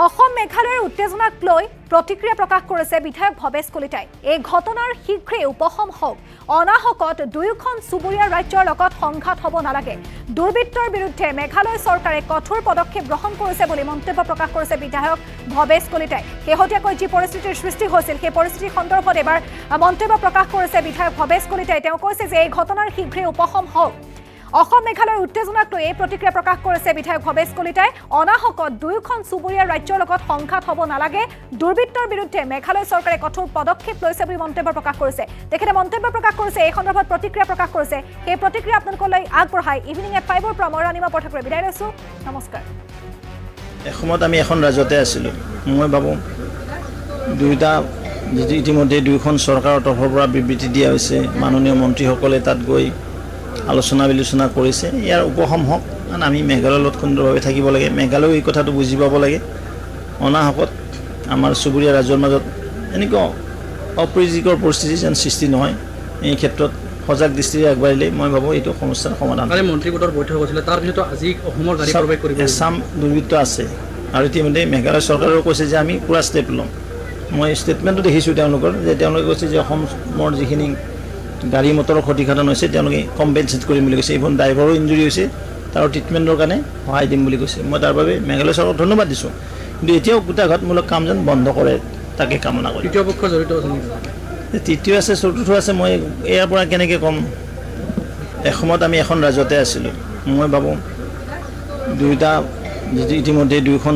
অসম মেঘালয়ৰ উত্তেজনাক লৈ প্ৰতিক্ৰিয়া প্ৰকাশ কৰিছে বিধায়ক ভৱেশ কলিতাই। এই ঘটনাৰ শীঘ্ৰেই উপশম হওক, অনাহকত দুয়োখন চুবুৰীয়া ৰাজ্যৰ লগত সংঘাত হ'ব নালাগে। দুৰ্বৃত্তৰ বিৰুদ্ধে মেঘালয় চৰকাৰে কঠোৰ পদক্ষেপ গ্ৰহণ কৰিছে বুলি মন্তব্য প্ৰকাশ কৰিছে বিধায়ক ভৱেশ কলিতাই। শেহতীয়াকৈ যি পৰিস্থিতিৰ সৃষ্টি হৈছিল সেই পৰিস্থিতিৰ সন্দৰ্ভত এবাৰ মন্তব্য প্ৰকাশ কৰিছে বিধায়ক ভৱেশ কলিতাই। তেওঁ কৈছে যে এই ঘটনাৰ শীঘ্ৰেই উপশম হওক। অসম মেঘালয়ৰ উত্তেজনাক লৈ এই প্ৰতিক্ৰিয়া প্ৰকাশ কৰিছে বিধায়ক ভৱেশ কলিতাই। অনাহকত দুয়োখন চুবুৰীয়া ৰাজ্যৰ লগত সংঘাত হ'ব নালাগে। দুৰ্বৃত্তৰ বিৰুদ্ধে মেঘালয় চৰকাৰে কঠোৰ পদক্ষেপ লৈছে বুলি মন্তব্য প্ৰকাশ কৰিছে। তেখেতে মন্তব্য প্ৰকাশ কৰিছে, এই সন্দৰ্ভত প্ৰতিক্ৰিয়া প্ৰকাশ কৰিছে। সেই প্ৰতিক্ৰিয়া আপোনালোকলৈ আগবঢ়াই ইভিনিং এট 5 পৰা মই ৰাণীমা পঠাকৈ বিদায় লৈছোঁ। নমস্কাৰ। এসময়ত আমি এখন ৰাজ্যতে আছিলোঁ। মই ভাবোঁ দুয়োটা ইতিমধ্যে দুয়োখন চৰকাৰৰ তৰফৰ পৰা বিবৃতি দিয়া হৈছে। মাননীয় মন্ত্ৰীসকলে তাত গৈ আলোচনা বিলোচনা কৰিছে। ইয়াৰ উপশম হওক, কাৰণ আমি মেঘালয়ৰ লগত সুন্দৰভাৱে থাকিব লাগে। মেঘালয়েও এই কথাটো বুজি পাব লাগে। অনাহকত আমাৰ চুবুৰীয়া ৰাজ্যৰ মাজত এনেকুৱা অপ্ৰীতিকৰ পৰিস্থিতি যেন সৃষ্টি নহয়। এই ক্ষেত্ৰত সজাগ দৃষ্টিৰে আগবাঢ়িলে মই ভাবোঁ এইটো সমস্যাৰ সমাধান। মন্ত্ৰী গোটৰ বৈঠক হৈছিলে, তাৰ পিছতো আজি অসমৰ গাড়ী প্ৰৱেশ কৰিব। এছাম দুৰ্বৃত্ত আছে আৰু ইতিমধ্যে মেঘালয় চৰকাৰেও কৈছে যে আমি পূৰা ষ্টেপ ল'ম। মই ষ্টেটমেণ্টটো দেখিছোঁ তেওঁলোকৰ, যে তেওঁলোকে কৈছে যে অসমৰ যিখিনি গাড়ী মটৰৰ ক্ষতিসাধন হৈছে তেওঁলোকে কম্পেনচেট কৰিম বুলি কৈছে। এইখন ড্ৰাইভাৰো ইঞ্জুৰি হৈছে, তাৰ ট্ৰিটমেণ্টৰ কাৰণে সহায় দিম বুলি কৈছে। মই তাৰ বাবে মেঘালয় চৰকাৰক ধন্যবাদ দিছোঁ। কিন্তু এতিয়াও গোটাঘাতমূলক কাম যেন বন্ধ কৰে তাকে কামনা কৰি। তৃতীয় পক্ষ জড়িত আছে নেকি? তৃতীয় আছে, চতুৰ্থ আছে, মই ইয়াৰ পৰা কেনেকৈ ক'ম। এসময়ত আমি এখন ৰাজ্যতে আছিলোঁ। মই ভাবোঁ দুয়োটা ইতিমধ্যে দুয়োখন